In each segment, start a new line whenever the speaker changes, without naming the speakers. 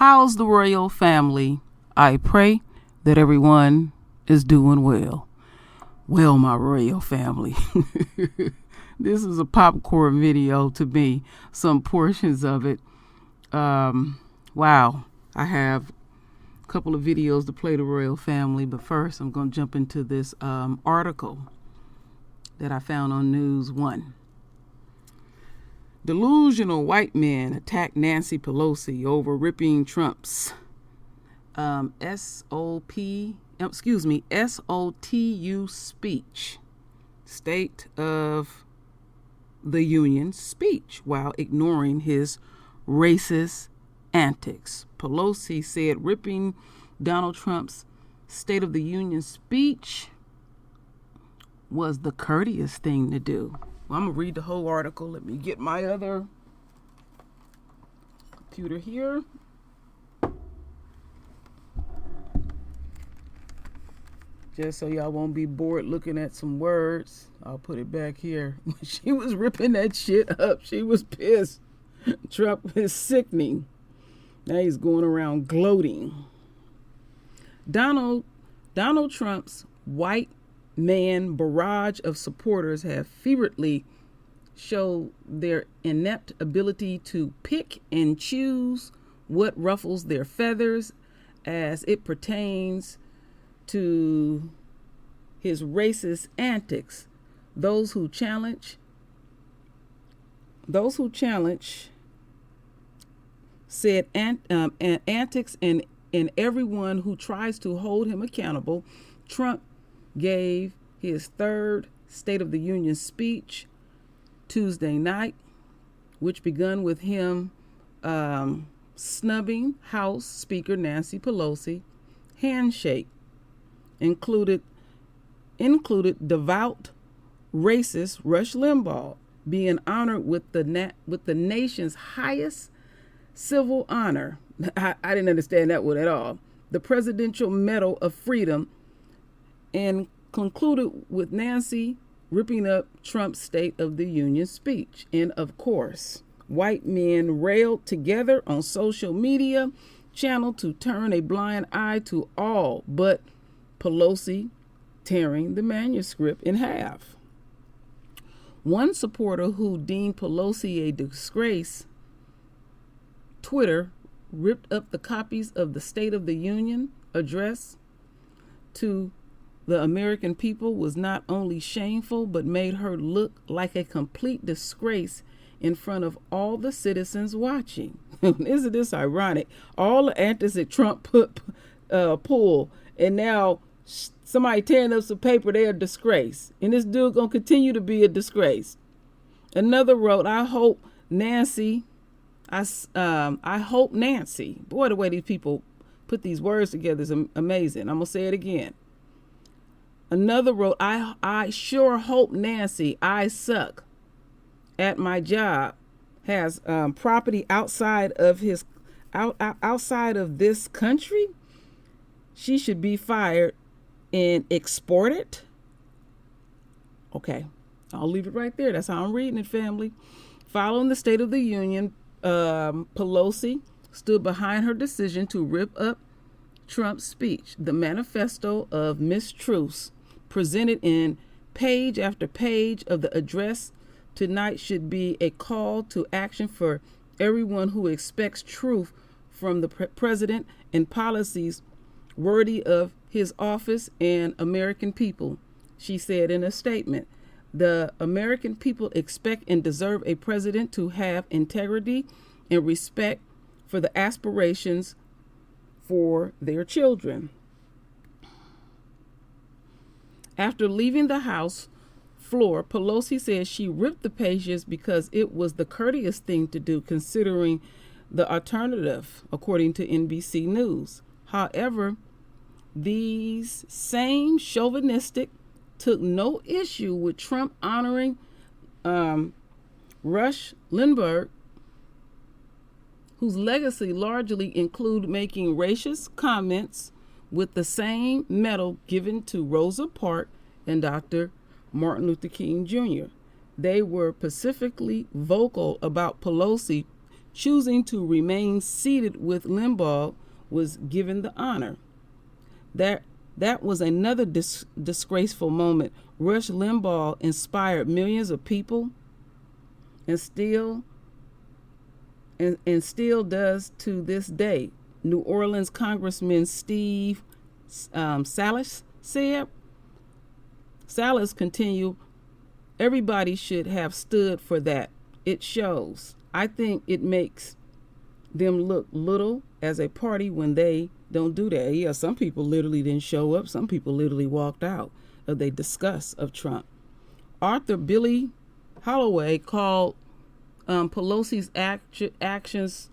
How's the royal family? I pray that everyone is doing well. Well, my royal family. This is a popcorn video to me, some portions of it. Wow, I have a couple of videos to play the royal family, but first I'm going to jump into this article that I found on News 1. Delusional white men attack Nancy Pelosi over ripping Trump's SOTU speech, State of the Union speech, while ignoring his racist antics. Pelosi said ripping Donald Trump's State of the Union speech was the courteous thing to do. Well, I'm going to read the whole article. Let me get my other computer here. Just so y'all won't be bored looking at some words, I'll put it back here. She was ripping that shit up. She was pissed. Trump is sickening. Now he's going around gloating. Donald Trump's white man barrage of supporters have feverishly showed their inept ability to pick and choose what ruffles their feathers as it pertains to his racist antics. Those who challenge said antics and everyone who tries to hold him accountable. Trump gave his third State of the Union speech Tuesday night, which began with him snubbing House Speaker Nancy Pelosi. Handshake included devout racist Rush Limbaugh being honored with the nation's highest civil honor. I didn't understand that one at all. The Presidential Medal of Freedom, and concluded with Nancy ripping up Trump's State of the Union speech. And of course, white men railed together on social media channel to turn a blind eye to all but Pelosi tearing the manuscript in half. One supporter who deemed Pelosi a disgrace, Twitter ripped up the copies of the State of the Union address to the American people was not only shameful, but made her look like a complete disgrace in front of all the citizens watching. Isn't this ironic? All the antics that Trump pulled, and now somebody tearing up some paper, they're a disgrace. And this dude gonna continue to be a disgrace. Another wrote, I hope Nancy. Boy, the way these people put these words together is amazing. I'm gonna say it again. Another wrote, I sure hope Nancy, I suck at my job, has property outside of outside of this country. She should be fired and exported. Okay, I'll leave it right there. That's how I'm reading it, family. Following the State of the Union, Pelosi stood behind her decision to rip up Trump's speech. The manifesto of mistruths presented in page after page of the address tonight should be a call to action for everyone who expects truth from the president and policies worthy of his office and American people, she said in a statement. The American people expect and deserve a president to have integrity and respect for the aspirations for their children. After leaving the House floor, Pelosi said she ripped the pages because it was the courteous thing to do, considering the alternative, according to NBC News. However, these same chauvinistic took no issue with Trump honoring Rush Limbaugh, whose legacy largely include making racist comments with the same medal given to Rosa Parks and Dr. Martin Luther King Jr. They were specifically vocal about Pelosi choosing to remain seated with Limbaugh was given the honor. That was another disgraceful moment. Rush Limbaugh inspired millions of people and still does to this day. New Orleans Congressman Steve Salas said, Salas continued, everybody should have stood for that. It shows. I think it makes them look little as a party when they don't do that. Yeah, some people literally didn't show up. Some people literally walked out of their disgust of Trump. Author Billy Holloway called Pelosi's actions,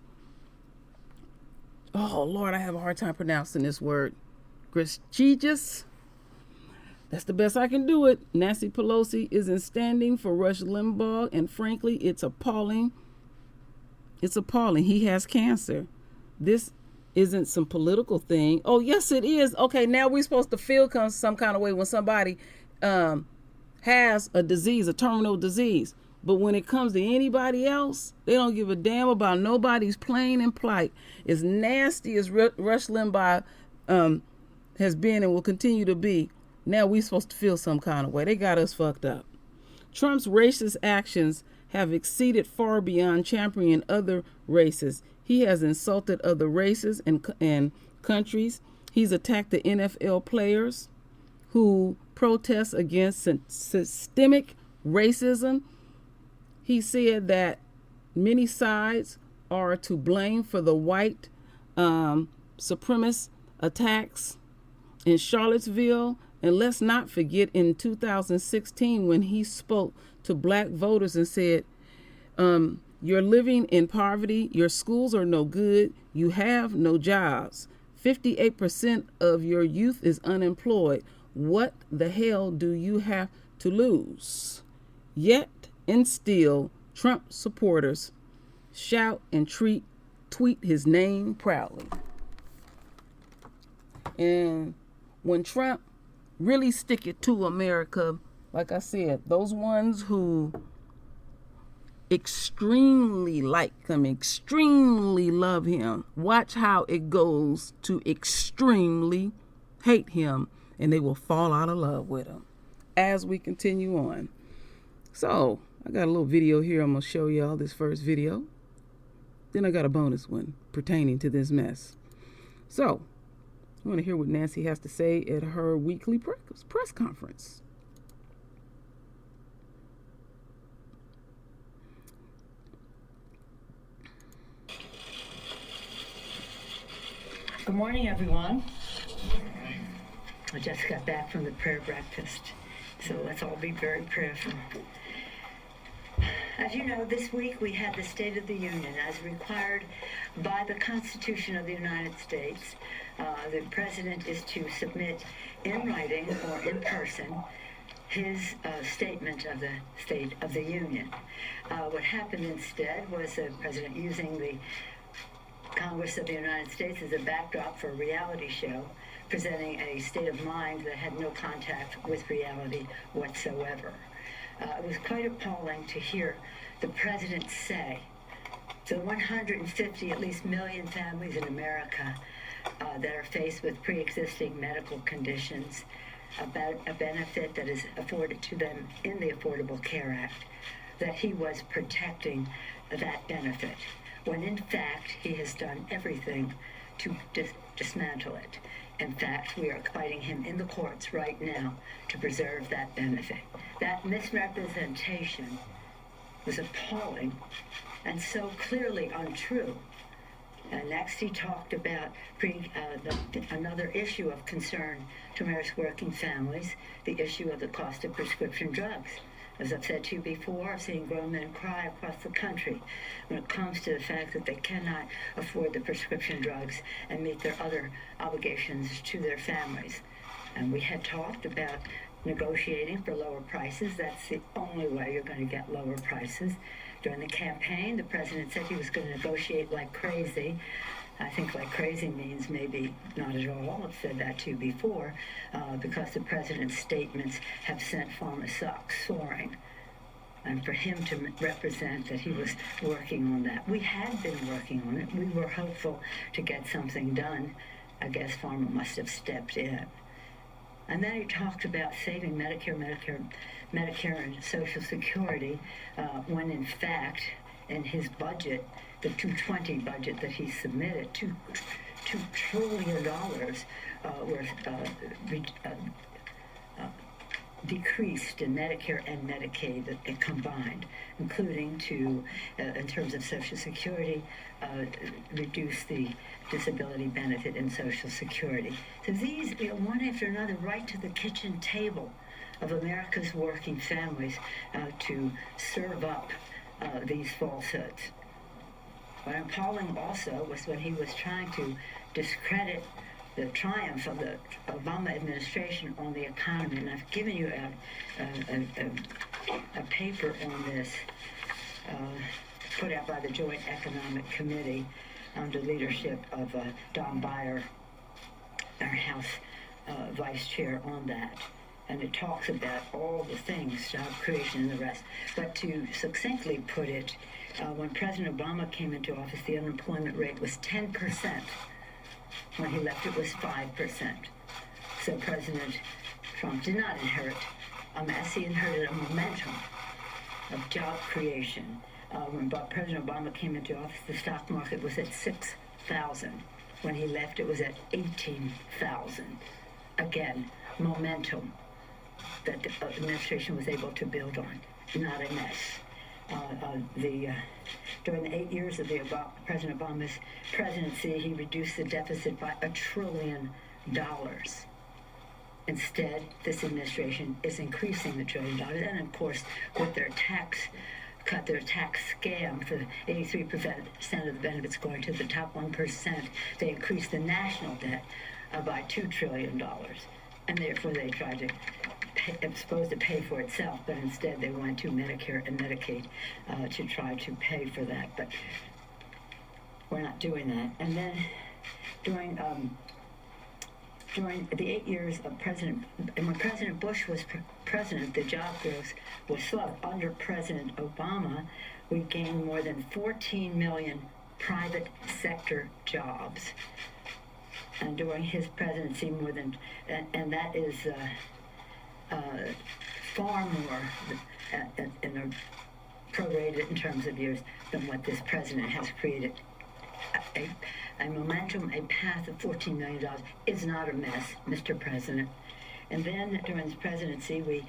oh Lord, I have a hard time pronouncing this word, egregious. That's the best I can do it. Nancy Pelosi isn't standing for Rush Limbaugh, and frankly, it's appalling. It's appalling. He has cancer. This isn't some political thing. Oh, yes, it is. Okay, now we're supposed to feel some kind of way when somebody has a disease, a terminal disease. But when it comes to anybody else, they don't give a damn about nobody's plain and plight. As nasty as Rush Limbaugh has been and will continue to be, now we're supposed to feel some kind of way. They got us fucked up. Trump's racist actions have exceeded far beyond championing other races. He has insulted other races and countries. He's attacked the NFL players who protest against systemic racism. He said that many sides are to blame for the white supremacist attacks in Charlottesville. And let's not forget in 2016 when he spoke to black voters and said, you're living in poverty, your schools are no good, you have no jobs. 58% of your youth is unemployed. What the hell do you have to lose? Yet and still, Trump supporters shout and tweet his name proudly. And when Trump really stick it to America, like I said, those ones who extremely like him, extremely love him, watch how it goes to extremely hate him, and they will fall out of love with him as we continue on. So I got a little video here. I'm going to show y'all this first video. Then I got a bonus one pertaining to this mess. So I want to hear what Nancy has to say at her weekly press conference.
Good morning, everyone. I just got back from the prayer breakfast, so let's all be very prayerful. As you know, this week we had the State of the Union as required by the Constitution of the United States. The President is to submit in writing or in person his statement of the State of the Union. What happened instead was the President using the Congress of the United States as a backdrop for a reality show, presenting a state of mind that had no contact with reality whatsoever. It was quite appalling to hear the President say to the 150 at least million families in America that are faced with pre-existing medical conditions about a benefit that is afforded to them in the Affordable Care Act, that he was protecting that benefit, when in fact he has done everything to dismantle it. In fact, we are fighting him in the courts right now to preserve that benefit. That misrepresentation was appalling and so clearly untrue. Next, he talked about another issue of concern to America's working families, the issue of the cost of prescription drugs. As I've said to you before, I've seen grown men cry across the country when it comes to the fact that they cannot afford the prescription drugs and meet their other obligations to their families. And we had talked about negotiating for lower prices. That's the only way you're going to get lower prices. During the campaign, the President said he was going to negotiate like crazy. I think like crazy means maybe not at all. I've said that to you before, because the President's statements have sent pharma stocks soaring. and for him to represent that he was working on that. We had been working on it. We were hopeful to get something done. I guess Farmer must have stepped in. And then he talked about saving Medicare and Social Security, when in fact, in his budget, the 220 budget that he submitted, $2 trillion were decreased in Medicare and Medicaid combined, including to, in terms of Social Security, reduce the disability benefit in Social Security. So these, one after another, right to the kitchen table of America's working families to serve up these falsehoods. What appalling also was when he was trying to discredit the triumph of the Obama administration on the economy. And I've given you a paper on this put out by the Joint Economic Committee under leadership of Don Beyer, our House Vice Chair, on that. And it talks about all the things, job creation and the rest. But to succinctly put it, when President Obama came into office, the unemployment rate was 10%. When he left, it was 5%. So President Trump did not inherit a mess. He inherited a momentum of job creation. When President Obama came into office, the stock market was at 6,000. When he left, it was at 18,000. Again, momentum that the administration was able to build on, not a mess. During the 8 years of President Obama's presidency, he reduced the deficit by $1 trillion. Instead, this administration is increasing the $1 trillion, and of course, with their tax scam for 83% of the benefits going to the top 1%, they increased the national debt by $2 trillion, and therefore they tried to. It's supposed to pay for itself, but instead they went to Medicare and Medicaid to try to pay for that. But we're not doing that. And then during the 8 years of when President Bush was president, the job growth was slow. Under President Obama, we gained more than 14 million private sector jobs. And during his presidency, more than, and that is far more in a prorated in terms of years than what this president has created. A momentum, a path of $14 million is not a mess, Mr. President. And then during his presidency, we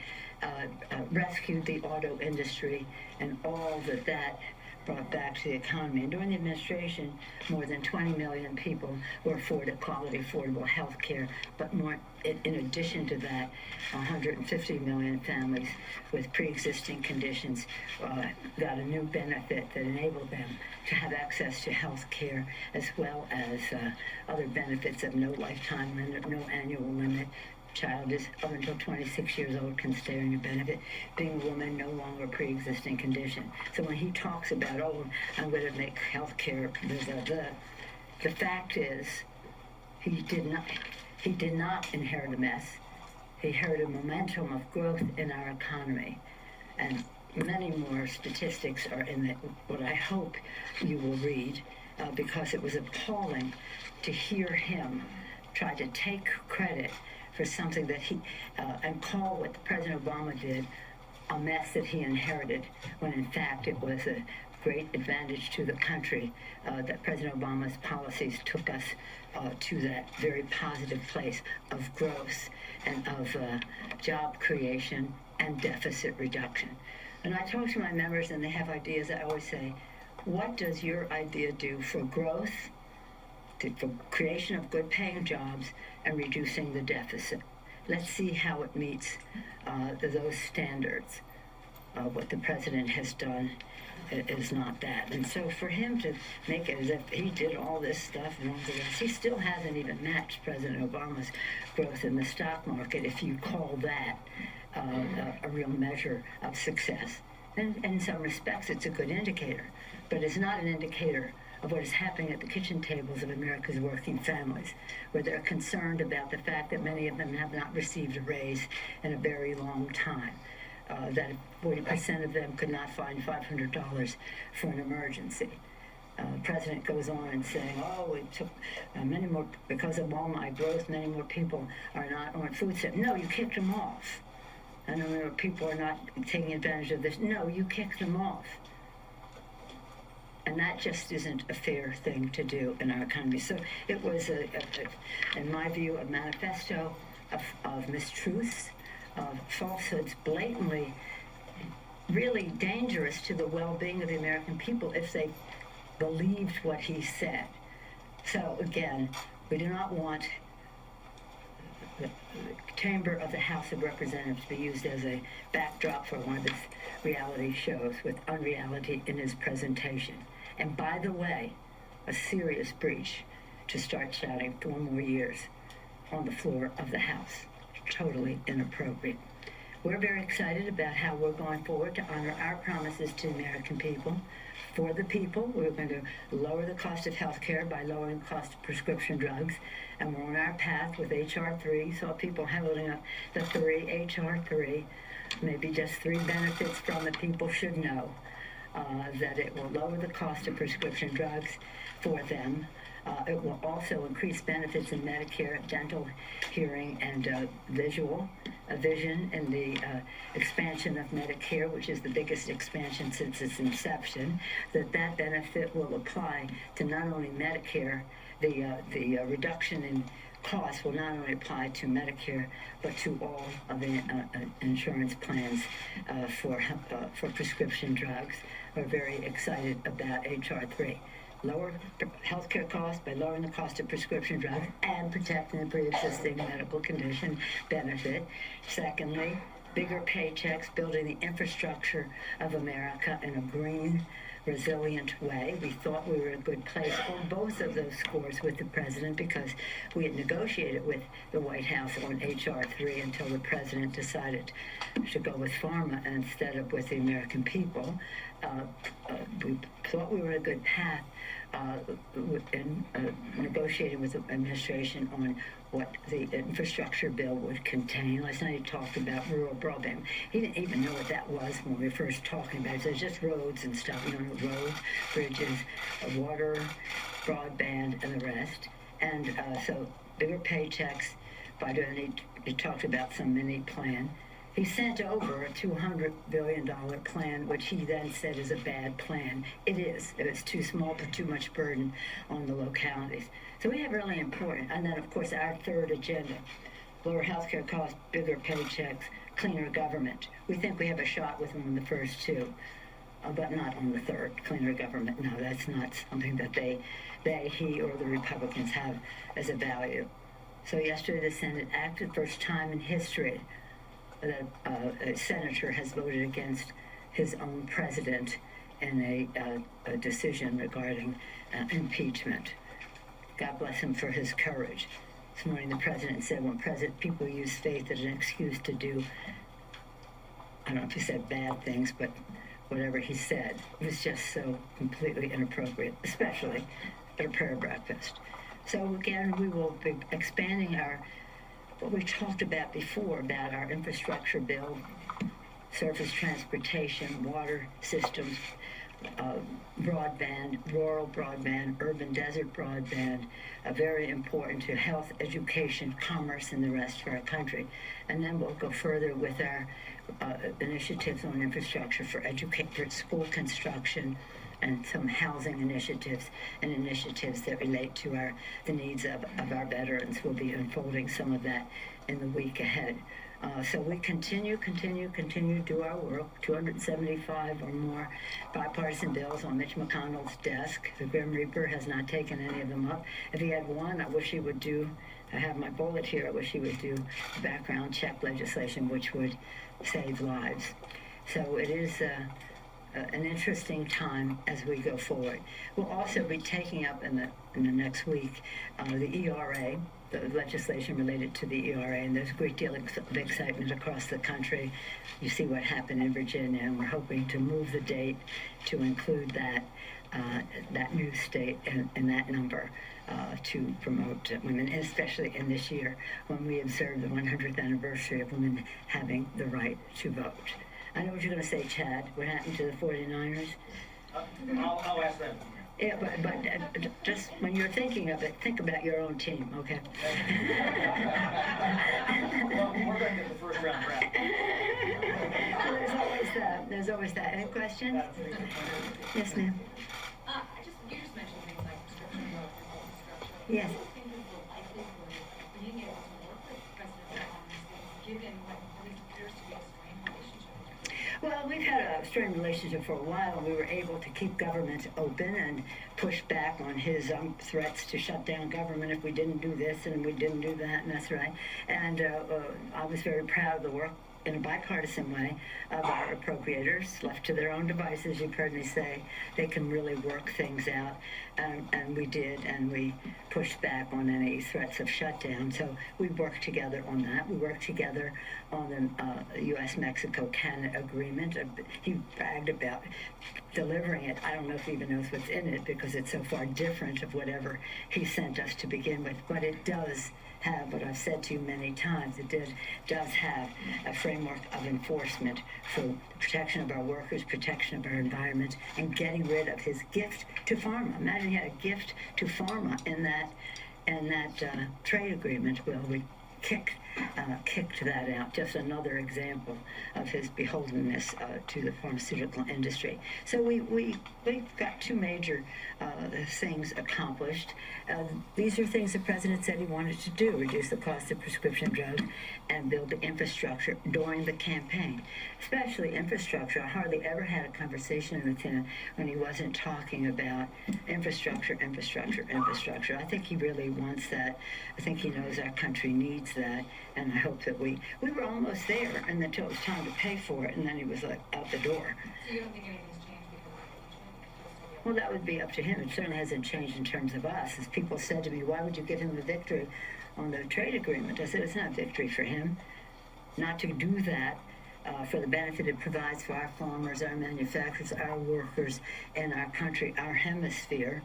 rescued the auto industry and all that brought back to the economy. And during the administration, more than 20 million people were afforded quality, affordable health care. But more, in addition to that, 150 million families with pre-existing conditions got a new benefit that enabled them to have access to health care, as well as other benefits of no lifetime limit, no annual limit. Child is up until 26 years old can stay on your benefit. Being a woman, no longer a pre-existing condition. So when he talks about, oh, I'm going to make health care, the fact is he did not inherit a mess. He inherited a momentum of growth in our economy. And many more statistics are in what I hope you will read, because it was appalling to hear him try to take credit for something that and call what President Obama did a mess that he inherited, when in fact it was a great advantage to the country that President Obama's policies took us to that very positive place of growth and of job creation and deficit reduction. And I talk to my members and they have ideas. I always say, what does your idea do for growth, for creation of good paying jobs, and reducing the deficit? Let's see how it meets those standards. What the president has done is not that. And so for him to make it as if he did all this stuff and all the rest, he still hasn't even matched President Obama's growth in the stock market, if you call that a real measure of success. And in some respects, it's a good indicator, but it's not an indicator of what is happening at the kitchen tables of America's working families, where they're concerned about the fact that many of them have not received a raise in a very long time. that 40% of them could not find $500 for an emergency. The president goes on and saying, oh, it took many more, because of Walmart growth, many more people are not on food stamps. No, you kicked them off. I know people are not taking advantage of this. No, you kicked them off. And that just isn't a fair thing to do in our economy. So it was, in my view, a manifesto of mistruths, of falsehoods, blatantly, really dangerous to the well-being of the American people if they believed what he said. So again, we do not want the chamber of the House of Representatives to be used as a backdrop for one of his reality shows with unreality in his presentation. And by the way, a serious breach to start shouting 4 more years on the floor of the House. Totally inappropriate. We're very excited about how we're going forward to honor our promises to the American people. For the people, we're going to lower the cost of health care by lowering the cost of prescription drugs. And we're on our path with H.R. 3. You saw people holding up the 3, H.R. 3. Maybe just 3 benefits from the people should know. That it will lower the cost of prescription drugs for them. It will also increase benefits in Medicare, dental, hearing, and vision, and the expansion of Medicare, which is the biggest expansion since its inception. That benefit will apply to not only Medicare, the reduction in costs will not only apply to Medicare, but to all of the insurance plans for prescription drugs. We're very excited about H.R. 3. Lower healthcare costs by lowering the cost of prescription drugs and protecting the pre-existing medical condition benefit. Secondly, bigger paychecks, building the infrastructure of America in a green, resilient way. We thought we were in a good place on both of those scores with the president because we had negotiated with the White House on H.R. 3 until the president decided to go with pharma instead of with the American people. We thought we were in a good path in negotiating with the administration on what the infrastructure bill would contain. Last night he talked about rural broadband. He didn't even know what that was when we were first talking about it. So it's just roads and stuff, roads, bridges, water, broadband, and the rest. And so bigger paychecks. He talked about some mini plan. He sent over a $200 billion plan, which he then said is a bad plan. It is. It's too small, put too much burden on the localities. So we have really important. And then, of course, our third agenda, lower healthcare costs, bigger paychecks, cleaner government. We think we have a shot with them in the first 2, but not on the third, cleaner government. No, that's not something that he or the Republicans have as a value. So yesterday the Senate acted, first time in history that a senator has voted against his own president in a decision regarding impeachment. God bless him for his courage. This morning the president said when people use faith as an excuse to do, I don't know if he said bad things, but whatever he said, it was just so completely inappropriate, especially at a prayer breakfast. So again, we will be expanding what we talked about before about our infrastructure bill, surface transportation, water systems, broadband, rural broadband, urban desert broadband, very important to health, education, commerce, and the rest of our country. And then we'll go further with our initiatives on infrastructure for school construction, and some housing initiatives and initiatives that relate to the needs of our veterans. We'll be unfolding some of that in the week ahead. So we continue to do our work. 275 or more bipartisan bills on Mitch McConnell's desk. The Grim Reaper has not taken any of them up. If he had one, I wish he would I have my bullet here, I wish he would do background check legislation, which would save lives. So it is an interesting time as we go forward. We'll also be taking up in the next week the ERA, the legislation related to the ERA, and there's a great deal of excitement across the country. You see what happened in Virginia, and we're hoping to move the date to include that new state and that number to promote women, especially in this year when we observe the 100th anniversary of women having the right to vote. I know what you're going to say, Chad. What happened to the 49ers?
I'll ask them.
Yeah, but just when you're thinking of it, think about your own team, okay?
Well, we're going to get the first round draft.
Well, there's always that. There's always that. Any questions? Yes, ma'am.
You just mentioned things like prescription drugs and whole structure.
Yes.
What do you think is the likelihood of being able to work with President on these things, given what at least appears to be a strained relationship?
Well, we've had a strained relationship for a while, and we were able to keep government open and push back on his threats to shut down government if we didn't do this and we didn't do that, and that's right. And I was very proud of the work in a bipartisan way of our appropriators. Left to their own devices, you've heard me say, they can really work things out, and we did, and we pushed back on any threats of shutdown. So we worked together on that. We worked together on the U.S.-Mexico-Canada agreement. He bragged about delivering it. I don't know if he even knows what's in it because it's so far different of whatever he sent us to begin with, but it does have what I've said to you many times. It does have a framework of enforcement for protection of our workers, protection of our environment, and getting rid of his gift to pharma. Imagine he had a gift to pharma in that trade agreement. Well, we kicked that out. Just another example of his beholdenness to the pharmaceutical industry. So we've got two major things accomplished. These are things the president said he wanted to do: reduce the cost of prescription drugs and build the infrastructure during the campaign. Especially infrastructure. I hardly ever had a conversation with him when he wasn't talking about infrastructure. I think he really wants that. I think he knows our country needs that, and I hope that we were almost there, and until it was time to pay for it, and then he was like out the door.
So you don't think anything's changed because of impeachment?
Well, that would be up to him. It certainly hasn't changed in terms of us. As people said to me, why would you give him the victory on the trade agreement? I said, it's not a victory for him not to do that for the benefit it provides for our farmers, our manufacturers, our workers, and our country, our hemisphere.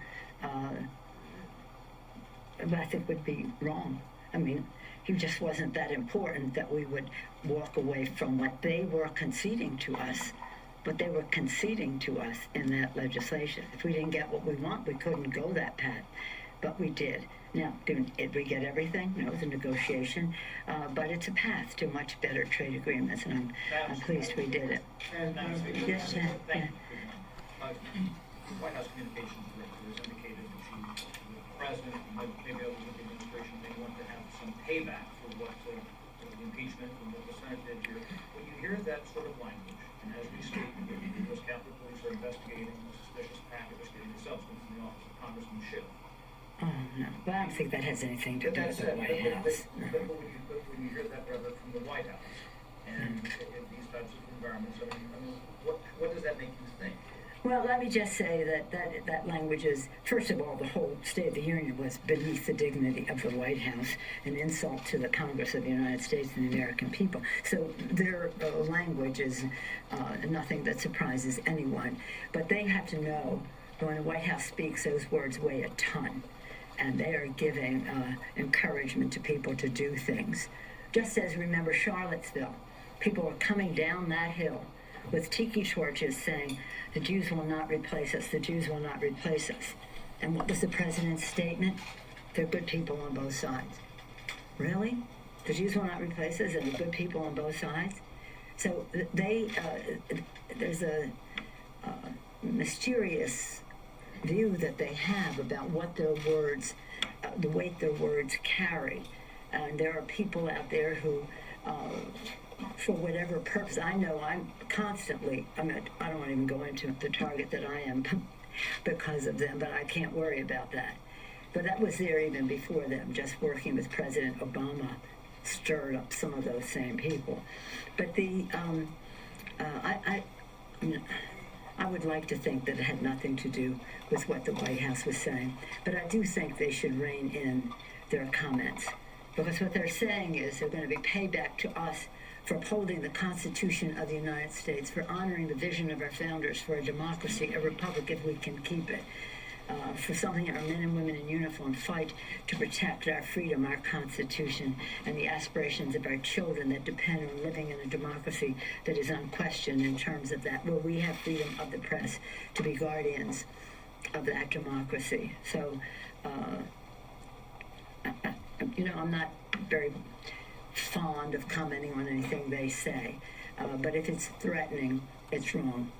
But I think would be wrong. I mean, he just wasn't that important that we would walk away from what they were conceding to us. But they were conceding to us in that legislation. If we didn't get what we want, we couldn't go that path. But we did. Now, did we get everything? No, it was a negotiation. But it's a path to much better trade agreements, and I'm pleased we did it. Yes, Chad. Yeah.
The White House Communications Director has indicated that the president and maybe others in the administration may want to have some payback for what the impeachment and what the Senate did here. When you hear that sort of language, and as we speak, the U.S. Capitol Police are investigating a suspicious package containing the substance in the office of Congressman Schiff.
Oh, no. Well, I don't think that has anything to do with the White House.
But when you hear that, rather, from the White House, and in these types of environments, I mean, what does that make you think?
Well, let me just say that language is, first of all, the whole State of the Union was beneath the dignity of the White House, an insult to the Congress of the United States and the American people. So their language is nothing that surprises anyone. But they have to know when the White House speaks, those words weigh a ton. And they are giving encouragement to people to do things. Just as, remember, Charlottesville, people were coming down that hill with tiki torches saying, the Jews will not replace us, the Jews will not replace us. And what was the president's statement? They're good people on both sides. Really? The Jews will not replace us and the good people on both sides? So there's a mysterious view that they have about what their words, the weight their words carry. And there are people out there who, for whatever purpose, I know I'm constantly, I don't want to even go into the target that I am because of them, but I can't worry about that. But that was there even before them. Just working with President Obama stirred up some of those same people. But I would like to think that it had nothing to do with what the White House was saying. But I do think they should rein in their comments. Because what they're saying is they're going to be payback to us for upholding the Constitution of the United States, for honoring the vision of our founders, for a democracy, a republic if we can keep it. for something our men and women in uniform fight to protect our freedom, our Constitution, and the aspirations of our children that depend on living in a democracy that is unquestioned in terms of that, where we have freedom of the press to be guardians of that democracy. So, I'm not very fond of commenting on anything they say, but if it's threatening, it's wrong.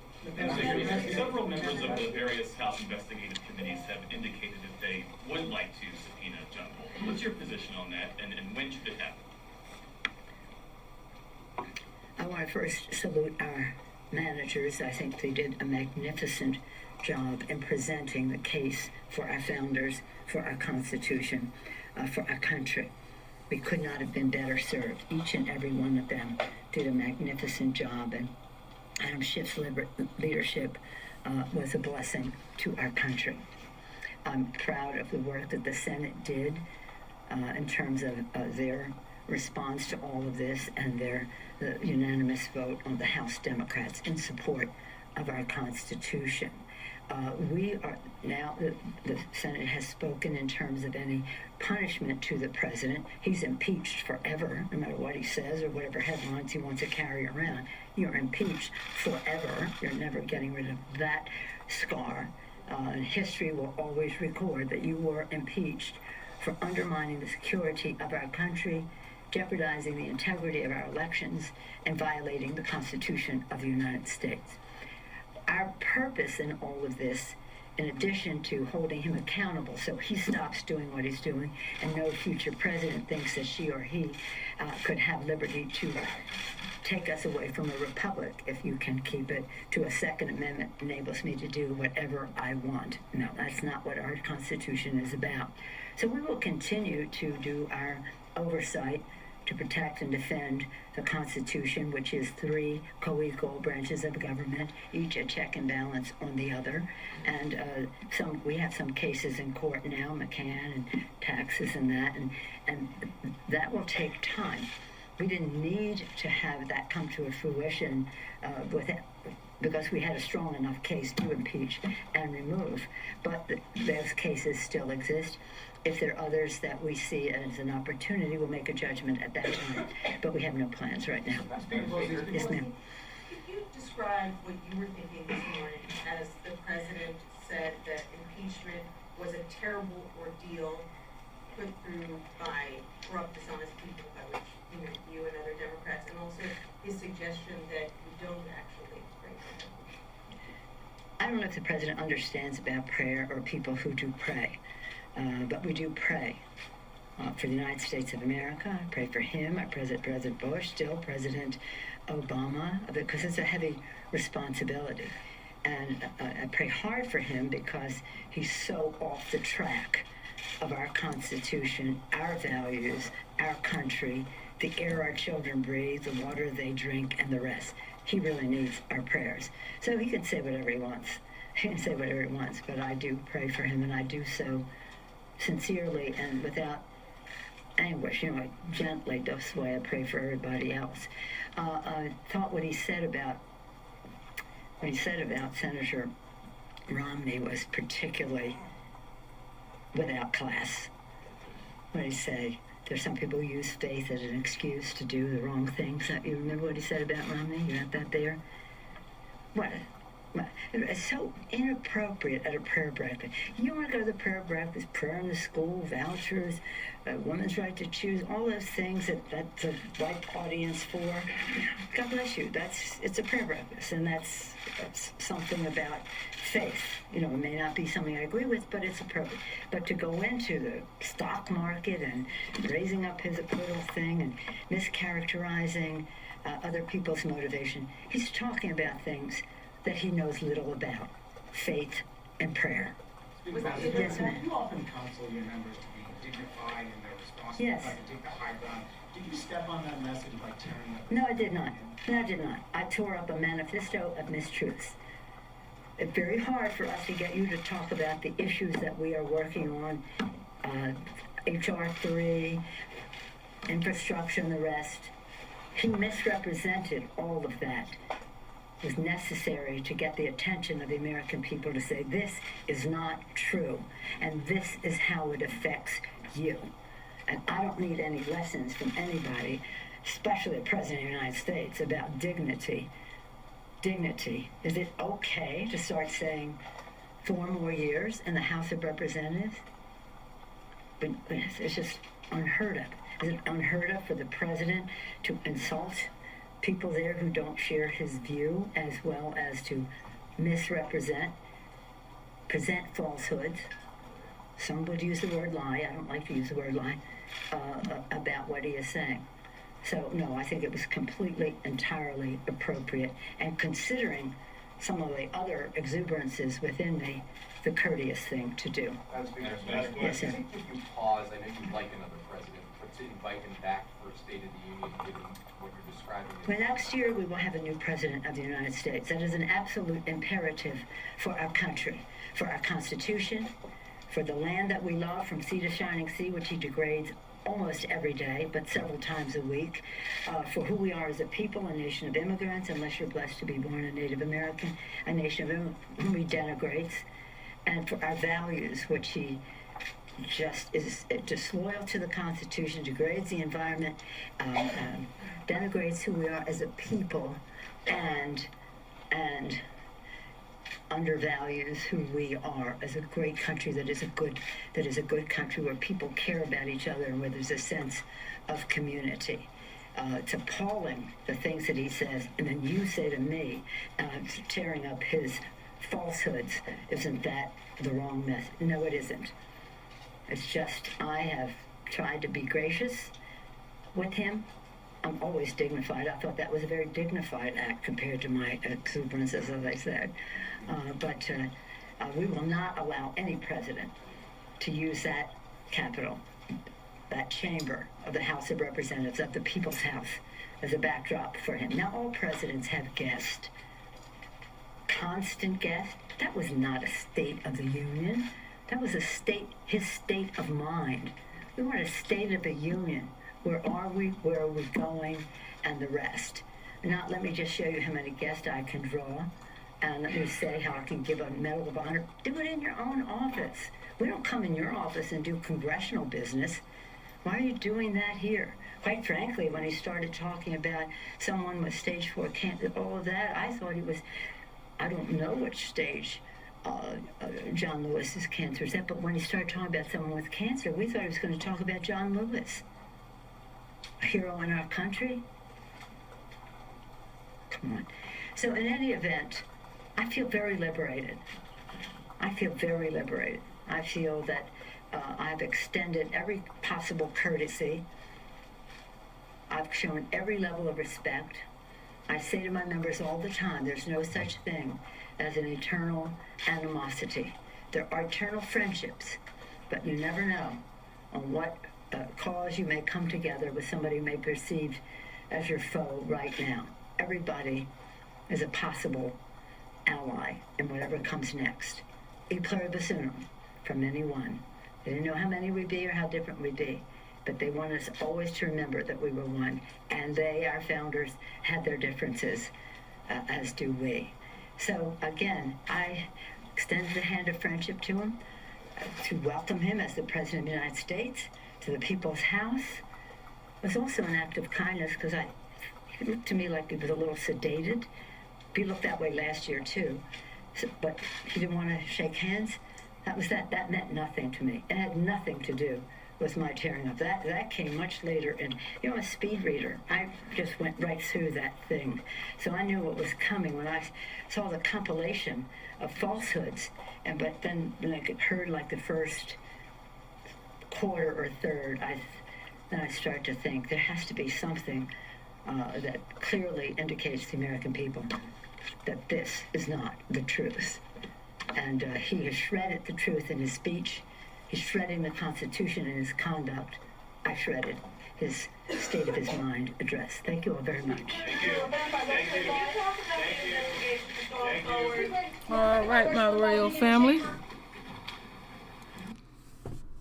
Several members of the various House investigative committees have indicated that they would like to subpoena John Bolton. What's your position on that, and when should it happen?
I want to first salute our managers. I think they did a magnificent job in presenting the case for our founders, for our Constitution, for our country. We could not have been better served. Each and every one of them did a magnificent job, and Adam Schiff's leadership was a blessing to our country. I'm proud of the work that the Senate did in terms of their response to all of this and their unanimous vote on the House Democrats in support of our Constitution. We are now, the Senate has spoken in terms of any punishment to the president. He's impeached forever, no matter what he says or whatever headlines he wants to carry around. You're impeached forever. You're never getting rid of that scar. And history will always record that you were impeached for undermining the security of our country, jeopardizing the integrity of our elections, and violating the Constitution of the United States. Our purpose in all of this, in addition to holding him accountable so he stops doing what he's doing and no future president thinks that she or he could have liberty to take us away from a republic, if you can keep it, to a Second Amendment enables me to do whatever I want. No, that's not what our Constitution is about. So we will continue to do our oversight to protect and defend the Constitution, which is three co-equal branches of government, each a check and balance on the other. And we have some cases in court now, McCann and taxes and and that will take time. We didn't need to have that come to a fruition because we had a strong enough case to impeach and remove. But those cases still exist. If there are others that we see as an opportunity, we'll make a judgment at that time. But we have no plans right now. Yes, ma'am.
Could you describe what you were thinking this morning as the president said that impeachment was a terrible ordeal put through by corrupt, dishonest people, by which you and other Democrats, and also his suggestion that you don't actually pray for him?
I don't know if the president understands about prayer or people who do pray. But we do pray for the United States of America. I pray for him. I pray for President Bush, still President Obama, because it's a heavy responsibility. And I pray hard for him because he's so off the track of our Constitution, our values, our country, the air our children breathe, the water they drink, and the rest. He really needs our prayers. So he can say whatever he wants. He can say whatever he wants, but I do pray for him, and I do so sincerely and without anguish, gently. That's the way I pray for everybody else. I thought what he said about Senator Romney was particularly without class. What did he say? There's some people who use faith as an excuse to do the wrong things. You remember what he said about Romney? You have that there? It's so inappropriate at a prayer breakfast. You want to go to the prayer breakfast, prayer in the school, vouchers, women's right to choose, all those things that's a right audience for. God bless you. It's a prayer breakfast, and that's something about faith. It may not be something I agree with, but it's appropriate. But to go into the stock market and raising up his little thing and mischaracterizing other people's motivation, he's talking about things that he knows little about, faith and prayer. Yes, ma'am.
You often counsel your members to be dignified in their response,
yes,
to take the high ground. Did you step on that message by tearing up?
No, I did not. No, I did not. I tore up a manifesto of mistruths. It's very hard for us to get you to talk about the issues that we are working on, HR 3, infrastructure, and the rest. He misrepresented all of that. was necessary to get the attention of the American people to say, this is not true, and this is how it affects you. And I don't need any lessons from anybody, especially the President of the United States, about dignity. Dignity. Is it okay to start saying 4 more years in the House of Representatives? But it's just unheard of. Is it unheard of for the president to insult people there who don't share his view, as well as to misrepresent, present falsehoods? Some would use the word lie. I don't like to use the word lie about what he is saying. So, no, I think it was completely, entirely appropriate. And considering some of the other exuberances within me, the courteous thing to do. Yes, sir.
I think if you pause, I know you'd like another president, but to invite him back for a State of the Union, given what you're describing.
Well, next year we will have a new president of the United States. That is an absolute imperative for our country, for our Constitution, for the land that we love from sea to shining sea, which he degrades almost every day, but several times a week, for who we are as a people, a nation of immigrants, unless you're blessed to be born a Native American, a nation of whom he denigrates, and for our values, which he just is disloyal to the Constitution, degrades the environment, denigrates who we are as a people, and undervalues who we are as a great country that is a good country where people care about each other and where there's a sense of community. It's appalling, the things that he says, and then you say to me, tearing up his falsehoods, isn't that the wrong message? No, it isn't. It's just, I have tried to be gracious with him. I'm always dignified. I thought that was a very dignified act compared to my exuberances, as I said. But we will not allow any president to use that Capitol, that chamber of the House of Representatives, of the People's House, as a backdrop for him. Now, all presidents have guests, constant guests. That was not a State of the Union. That was his state of mind. We want a State of the Union. Where are we? Where are we going? And the rest. Now, let me just show you how many guests I can draw. And let me say how I can give a Medal of Honor. Do it in your own office. We don't come in your office and do congressional business. Why are you doing that here? Quite frankly, when he started talking about someone with stage 4 cancer, all of that, I thought he was, I don't know which stage John Lewis's cancer is at, but when he started talking about someone with cancer, we thought he was going to talk about John Lewis. A hero in our country? Come on. So in any event, I feel very liberated. I feel very liberated. I feel that I've extended every possible courtesy. I've shown every level of respect. I say to my members all the time, there's no such thing as an eternal animosity. There are eternal friendships, but you never know on what cause you may come together with somebody you may perceive as your foe right now. Everybody is a possible ally in whatever comes next. E pluribus unum, from any one. They didn't know how many we'd be or how different we'd be, but they want us always to remember that we were one. And they, our founders, had their differences, as do we. So again, I extended the hand of friendship to him, to welcome him as the President of the United States, to the People's House. It was also an act of kindness because he looked to me like he was a little sedated. He looked that way last year too, but he didn't want to shake hands. That meant nothing to me. It had nothing to do with my tearing up. That came much later, and I'm a speed reader. I just went right through that thing. So I knew what was coming when I saw the compilation of falsehoods. But then when I heard like the first quarter or third, then I started to think there has to be something that clearly indicates to the American people that this is not the truth. And he has shredded the truth in his speech. He's shredding the Constitution in his conduct. I shredded his State of his Mind address. Thank you all very much.
All right, my royal family.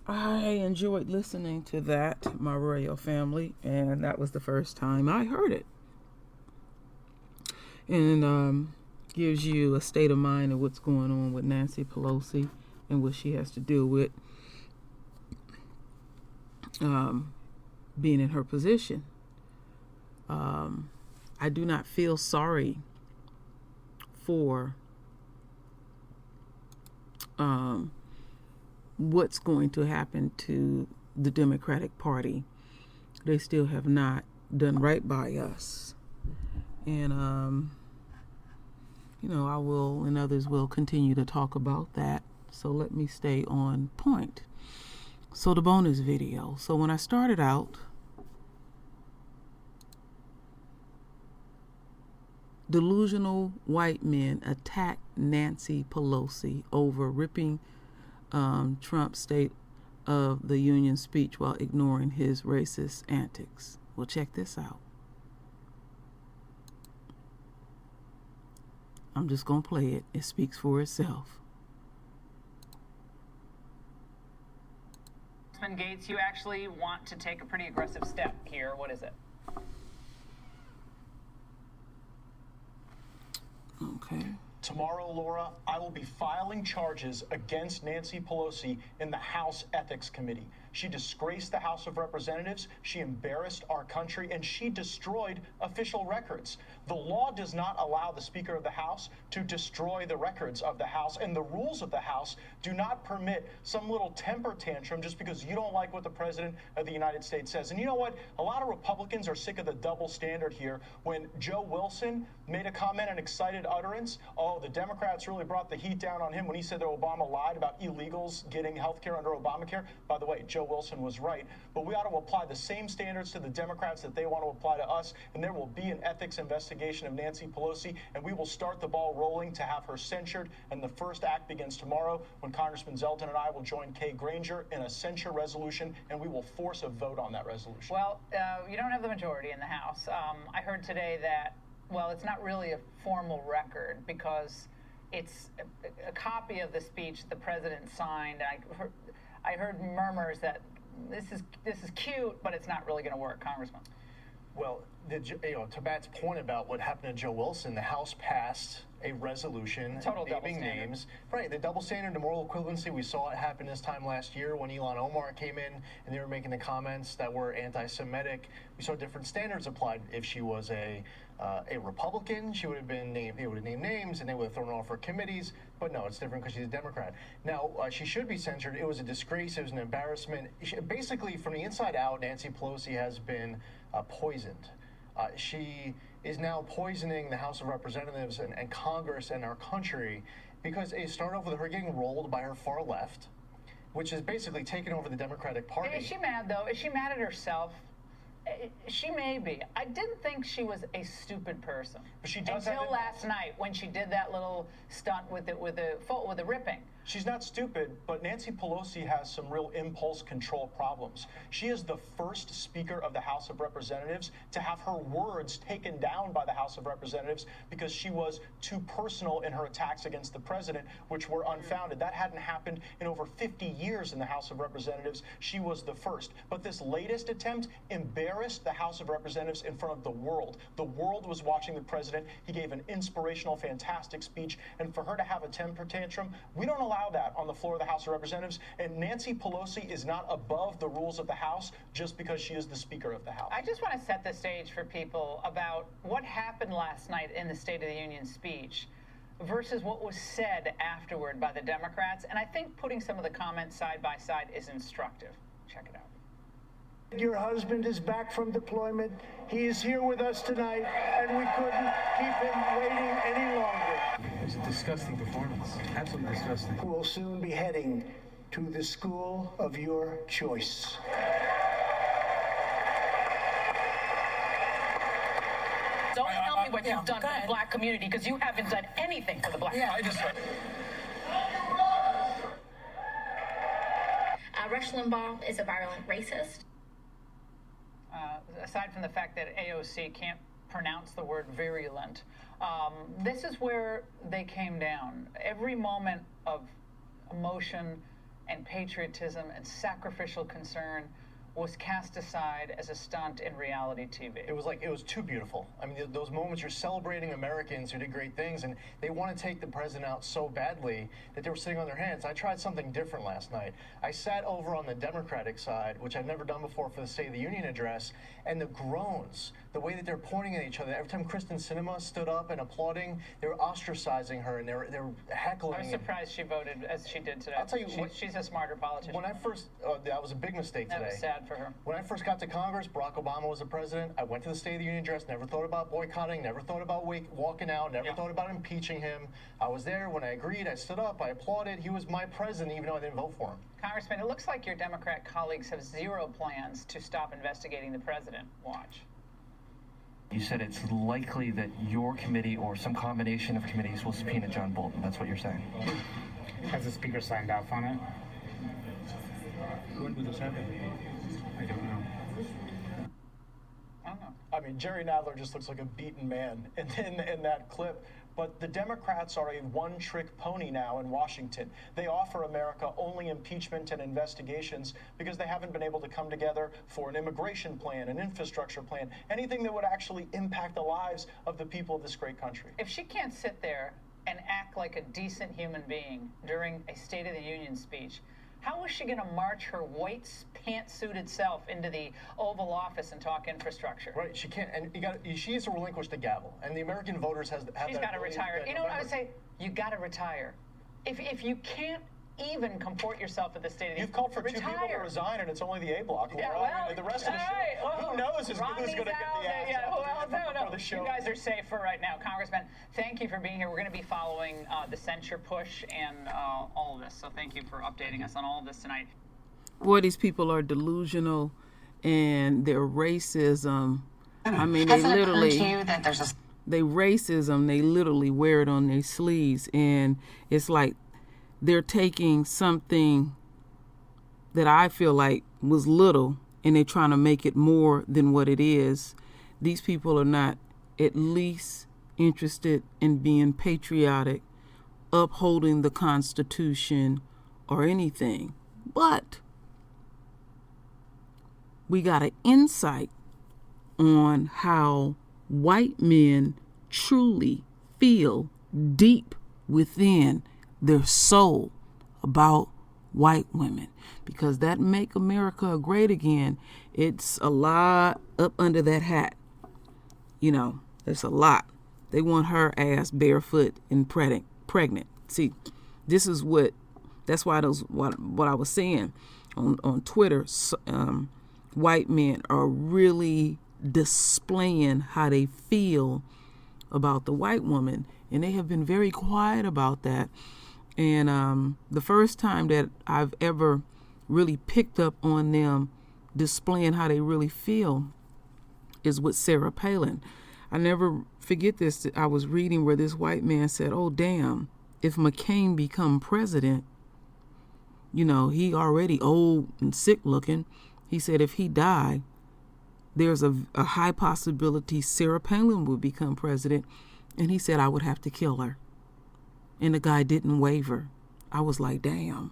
I enjoyed listening to that, my royal family, and that was the first time I heard it. And gives you a state of mind of what's going on with Nancy Pelosi and what she has to deal with being in her position. I do not feel sorry for what's going to happen to the Democratic Party. They still have not done right by us. And, I will and others will continue to talk about that. So let me stay on point. So the bonus video. So when I started out, delusional white men attacked Nancy Pelosi over ripping Trump's State of the Union speech while ignoring his racist antics. Well, check this out. I'm just going to play it. It speaks for itself.
Congressman Gates, you actually want to take a pretty aggressive step here. What is it?
Okay.
Tomorrow, Laura, I will be filing charges against Nancy Pelosi in the House Ethics Committee. She disgraced the House of Representatives, she embarrassed our country, and she destroyed official records. The law does not allow the Speaker of the House to destroy the records of the House, and the rules of the House do not permit some little temper tantrum just because you don't like what the President of the United States says. And you know what? A lot of Republicans are sick of the double standard here. When Joe Wilson made a comment, an excited utterance, oh, the Democrats really brought the heat down on him when he said that Obama lied about illegals getting health care under Obamacare. By the way, Joe Wilson was right, but we ought to apply the same standards to the Democrats that they want to apply to us, and there will be an ethics investigation of Nancy Pelosi, and we will start the ball rolling to have her censured, and the first act begins tomorrow when Congressman Zeldin and I will join Kay Granger in a censure resolution, and we will force a vote on that resolution.
Well, you don't have the majority in the House. I heard today that, well, it's not really a formal record because it's a copy of the speech the president signed. I heard murmurs that this is cute, but it's not really going to work, Congressman.
Well, to Matt's point about what happened to Joe Wilson, the House passed a resolution naming names. Right, the double standard, the moral equivalency, we saw it happen this time last year when Ilhan Omar came in and they were making the comments that were anti-Semitic. We saw different standards applied. If she was a Republican, she would have been named, they would have named names and they would have thrown her off her committees. But no, it's different because she's a Democrat. Now, she should be censured. It was a disgrace. It was an embarrassment. Basically, from the inside out, Nancy Pelosi has been poisoned. She is now poisoning the House of Representatives and Congress and our country because it started off with her getting rolled by her far left, which is basically taking over the Democratic Party.
Is she mad, though? Is she mad at herself? She may be. I didn't think she was a stupid person.
But she does
until last night when she did that little stunt with the ripping.
She's not stupid, but Nancy Pelosi has some real impulse control problems. She is the first Speaker of the House of Representatives to have her words taken down by the House of Representatives because she was too personal in her attacks against the president, which were unfounded. That hadn't happened in over 50 years in the House of Representatives. She was the first. But this latest attempt embarrassed the House of Representatives in front of the world. The world was watching the president. He gave an inspirational, fantastic speech. And for her to have a temper tantrum, we don't allow that on the floor of the House of Representatives, and Nancy Pelosi is not above the rules of the House just because she is the Speaker of the House.
I just want to set the stage for people about what happened last night in the State of the Union speech versus what was said afterward by the Democrats, and I think putting some of the comments side by side is instructive. Check it out.
Your husband is back from deployment. He is here with us tonight, and we couldn't keep him waiting any longer.
It was a disgusting performance. Absolutely disgusting.
We'll soon be heading to the school of your choice.
Don't tell me what you've done for the black community, because you haven't done anything for the black community.
Rush Limbaugh is a virulent racist.
Aside from the fact that AOC can't pronounce the word virulent, this is where they came down. Every moment of emotion and patriotism and sacrificial concern was cast aside as a stunt in reality TV.
It was too beautiful. I mean, those moments you're celebrating Americans who did great things, and they want to take the president out so badly that they were sitting on their hands. I tried something different last night. I sat over on the Democratic side, which I've never done before for the State of the Union address, and the groans, the way that they're pointing at each other. Every time Kristen Sinema stood up and applauding, they were ostracizing her and they were heckling.
I was surprised she voted as she did today.
I'll tell you,
she's a smarter politician.
When I first, that was a big mistake today.
That was sad for her.
When I first got to Congress, Barack Obama was the president. I went to the State of the Union address, never thought about boycotting, never thought about walking out, never thought about impeaching him. I was there. When I agreed, I stood up, I applauded. He was my president, even though I didn't vote for him.
Congressman, it looks like your Democrat colleagues have zero plans to stop investigating the president. Watch.
You said it's likely that your committee or some combination of committees will subpoena John Bolton. That's what you're saying.
Has the speaker signed off on it?
When would this happen?
I don't know.
I mean, Jerry Nadler just looks like a beaten man in that clip. But the Democrats are a one-trick pony now in Washington. They offer America only impeachment and investigations because they haven't been able to come together for an immigration plan, an infrastructure plan, anything that would actually impact the lives of the people of this great country.
If she can't sit there and act like a decent human being during a State of the Union speech, how is she going to march her white pantsuited self into the Oval Office and talk infrastructure?
Right, she can't, and she needs to relinquish the gavel, and the American voters have
She's got to retire. You know what I would say? You got to retire. If you can't even comport yourself at the State of the Union,
you've called for two people to resign, and it's only the A block.
Yeah, well,
the rest of the show, who knows who's going to get the ass before the show.
You guys are safe for right now. Congressman, thank you for being here. We're going to be following the censure push and all of this. So thank you for updating us on all of this tonight.
Boy, these people are delusional, and their racism. I mean, they literally, they racism. They literally wear it on their sleeves, and it's like they're taking something that I feel like was little, and they're trying to make it more than what it is. These people are not at least interested in being patriotic, upholding the Constitution, or anything. But we got an insight on how white men truly feel deep within their soul about white women, because that Make America Great Again, it's a lot up under that hat. You know, there's a lot. They want her ass barefoot and pregnant. See, this is that's why what I was saying on Twitter, white men are really displaying how they feel about the white woman, and they have been very quiet about that. And the first time that I've ever really picked up on them displaying how they really feel is with Sarah Palin. I never forget this. I was reading where this white man said, "Oh, damn, if McCain become president, you know, he already old and sick looking." He said if he died, there's a high possibility Sarah Palin would become president. And he said I would have to kill her. And the guy didn't waver. I was like, damn.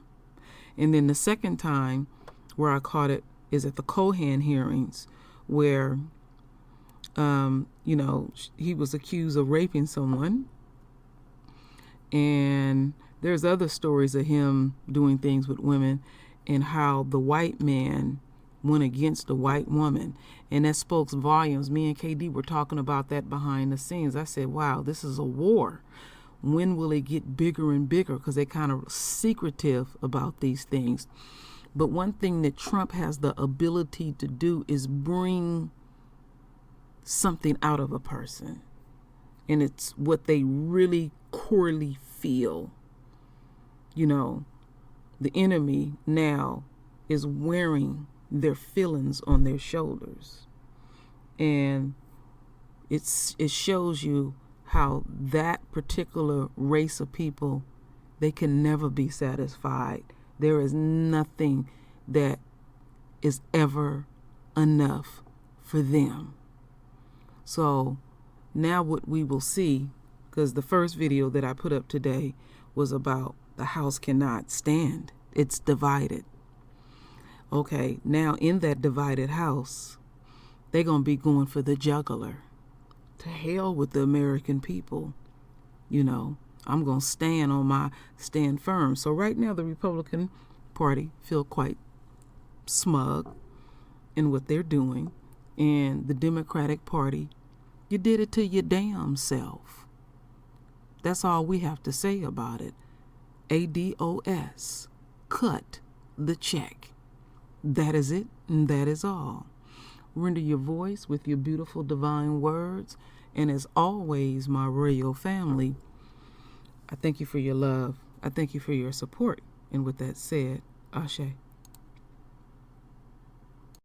And then the second time where I caught it is at the Cohen hearings, where, you know, he was accused of raping someone. And there's other stories of him doing things with women, and how the white man went against the white woman. And that spoke volumes. Me and KD were talking about that behind the scenes. I said, wow, this is a war. When will it get bigger and bigger? Because they're kind of secretive about these things. But one thing that Trump has the ability to do is bring something out of a person. And it's what they really corely feel. You know, the enemy now is wearing their feelings on their shoulders. And it shows you how that particular race of people, they can never be satisfied. There is nothing that is ever enough for them. So now what we will see, because the first video that I put up today was about the House cannot stand. It's divided. Okay, now in that divided house, they're going to be going for the juggler. To hell with the American people. You know, I'm going to stand firm. So right now the Republican Party feel quite smug in what they're doing. And the Democratic Party, you did it to your damn self. That's all we have to say about it. ADOS. Cut the check. That is it, and that is all. Render your voice with your beautiful divine words. And as always, my royal family, I thank you for your love. I thank you for your support. And with that said, Ashe.